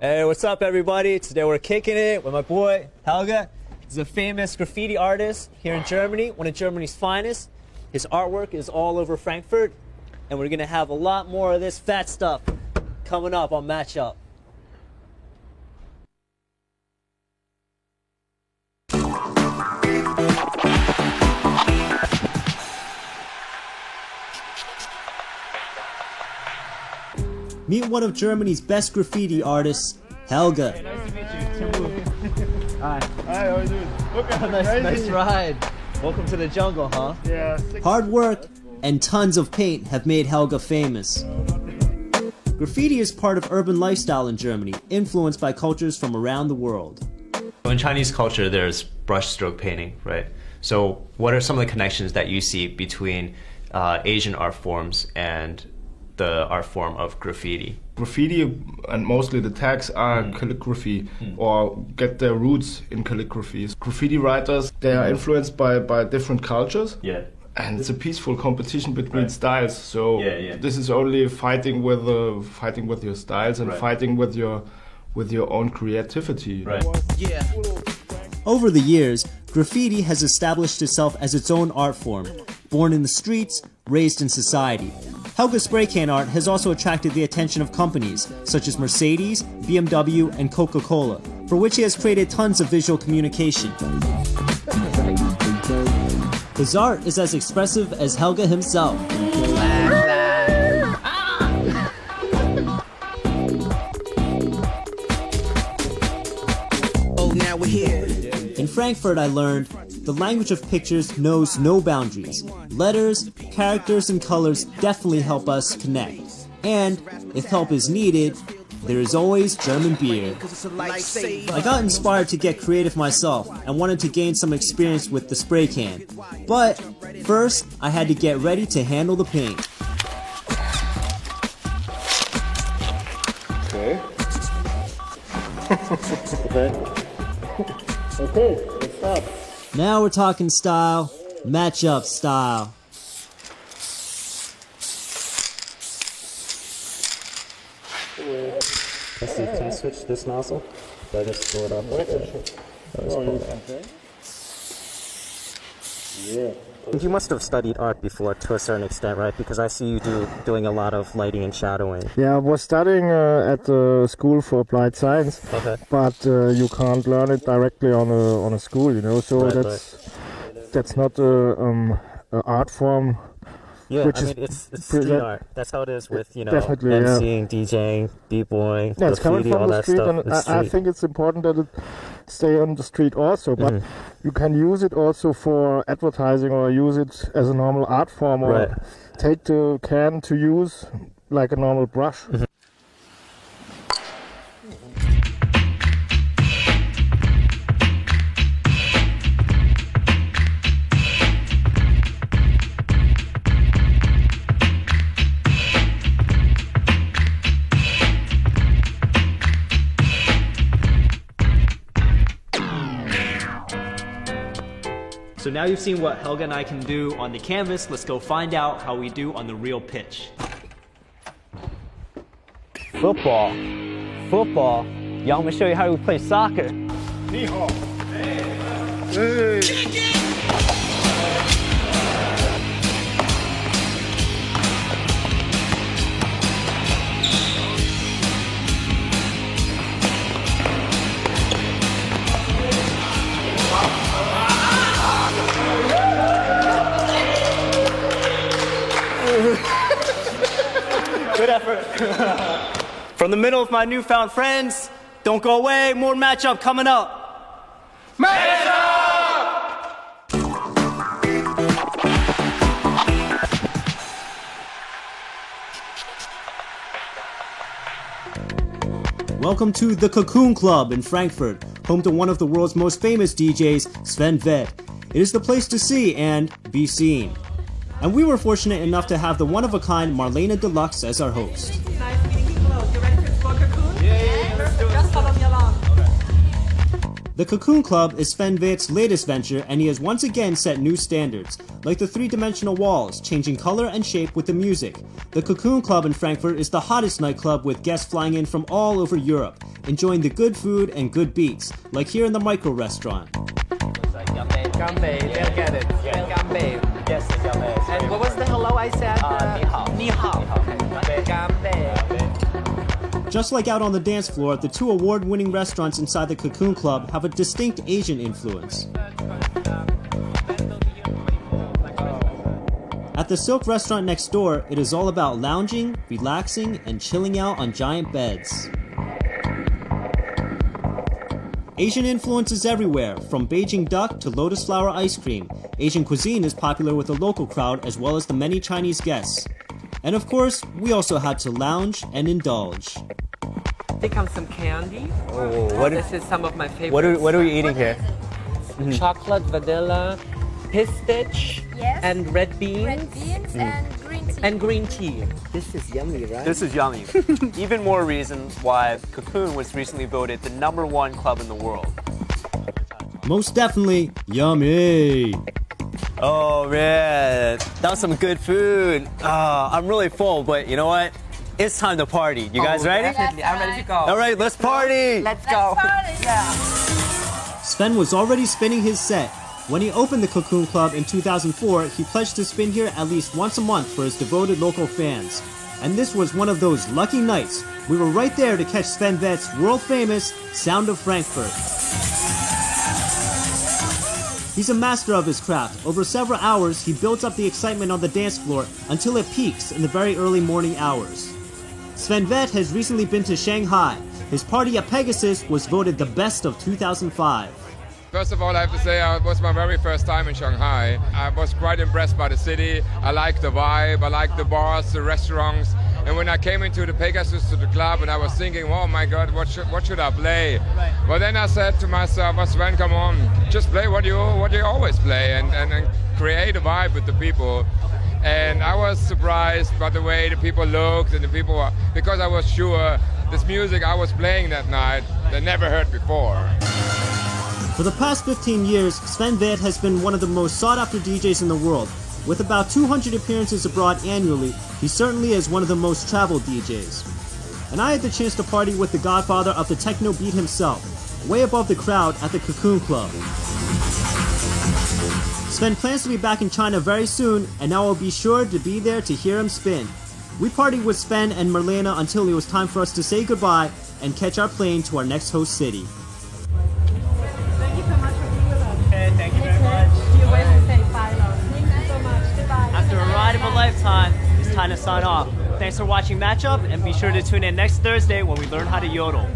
Hey, what's up, everybody? Today we're kicking it with my boy, Helge. He's a famous graffiti artist here in Germany, one of Germany's finest. His artwork is all over Frankfurt, and we're going to have a lot more of this fat stuff coming up on MatchUp. Meet one of Germany's best graffiti artists, Helge. Hey, nice to meet you. Hi. Hi, how are you doing? Look at nice ride. Welcome to the jungle, huh? Yeah. Hard work and tons of paint have made Helge famous. Graffiti is part of urban lifestyle in Germany, influenced by cultures from around the world. In Chinese culture, there's brushstroke painting, right? So what are some of the connections that you see between Asian art forms and the art form of graffiti? Graffiti and mostly the tags are calligraphy or get their roots in calligraphy. Graffiti writers, they are influenced by different cultures. Yeah. And it's a peaceful competition between styles. So this is only fighting with your styles and fighting with your own creativity. Right. Yeah. Over the years, graffiti has established itself as its own art form, born in the streets, raised in society. Helge's spray can art has also attracted the attention of companies such as Mercedes, BMW, and Coca-Cola, for which he has created tons of visual communication. His art is as expressive as Helge himself. In Frankfurt, I learned the language of pictures knows no boundaries. Letters, characters, and colors definitely help us connect. And if help is needed, there is always German beer. I got inspired to get creative myself and wanted to gain some experience with the spray can. But first, I had to get ready to handle the paint. Okay. Okay, what's up? Now we're talking style, MatchUp style. Let's see, can I switch this nozzle? Did I just throw it up? Yeah. You must have studied art before to a certain extent, right? Because I see you doing a lot of lighting and shadowing. Yeah, I was studying at the School for Applied Science, but you can't learn it directly on a school, you know. So that's not an art form. Yeah, which I mean, it's street art. That's how it is with, you know, MCing, DJing, b-boying, yeah, it's coming from all the that street, stuff. and I think it's important that it stay on the street also, but you can use it also for advertising or use it as a normal art form or take the can to use like a normal brush. So now you've seen what Helge and I can do on the canvas, let's go find out how we do on the real pitch. Football. Football. Y'all, I'm gonna show you how we play soccer. Good effort. From the middle of my newfound friends, don't go away, more MatchUp coming up. MatchUp! Welcome to the Cocoon Club in Frankfurt, home to one of the world's most famous DJs, Sven Vaeth. It is the place to see and be seen. And we were fortunate enough to have the one-of-a-kind Marlene DeLuxe as our host. Nice meeting you. Hello. You ready for Cocoon? Yeah. Just follow me along. Okay. The Cocoon Club is Sven Vaeth's latest venture, and he has once again set new standards, like the three-dimensional walls, changing color and shape with the music. The Cocoon Club in Frankfurt is the hottest nightclub with guests flying in from all over Europe, enjoying the good food and good beats, like here in the Micro restaurant. Gambe, they'll get it. Gambe. Yes, gambe. And what was the hello I said? Ni hao. Ni hao. Okay. Gambe. Just like out on the dance floor, the two award-winning restaurants inside the Cocoon Club have a distinct Asian influence. At the Silk restaurant next door, it is all about lounging, relaxing, and chilling out on giant beds. Asian influence is everywhere, from Beijing duck to lotus flower ice cream. Asian cuisine is popular with the local crowd as well as the many Chinese guests. And of course, we also had to lounge and indulge. Here comes some candy. Oh, this is some of my favorites. What are we eating here? Chocolate, vanilla, pistachio, yes, and red beans. Red beans and green tea. And green tea. This is yummy, right? This is yummy. Even more reasons why Cocoon was recently voted the #1 club in the world. Most definitely, yummy! Oh man, that was some good food. I'm really full, but you know what? It's time to party. You guys ready? Definitely. I'm ready to go. All right, let's party. Let's go. Yeah. Sven was already spinning his set. When he opened the Cocoon Club in 2004, he pledged to spin here at least once a month for his devoted local fans. And this was one of those lucky nights. We were right there to catch Sven Vaeth's world-famous Sound of Frankfurt. He's a master of his craft. Over several hours, he builds up the excitement on the dance floor until it peaks in the very early morning hours. Sven Vaeth has recently been to Shanghai. His party at Pegasus was voted the best of 2005. First of all, I have to say it was my very first time in Shanghai. I was quite impressed by the city. I liked the vibe, I liked the bars, the restaurants. And when I came into the Pegasus, to the club, and I was thinking, oh my God, what should I play? Right. Well, then I said to myself, well, Sven, come on, just play what you always play and create a vibe with the people. And I was surprised by the way the people looked and the people were, because I was sure this music I was playing that night, they never heard before. For the past 15 years, Sven Vaeth has been one of the most sought-after DJs in the world. With about 200 appearances abroad annually, he certainly is one of the most traveled DJs. And I had the chance to party with the godfather of the techno beat himself, way above the crowd at the Cocoon Club. Sven plans to be back in China very soon, and I will be sure to be there to hear him spin. We partied with Sven and Marlene until it was time for us to say goodbye and catch our plane to our next host city. Thank you so much for being with us. Okay, thank you very much. You're welcome to say bye, love. Thank you so much. Goodbye. After a ride of a lifetime, it's time to sign off. Thanks for watching MatchUp, and be sure to tune in next Thursday when we learn how to yodel.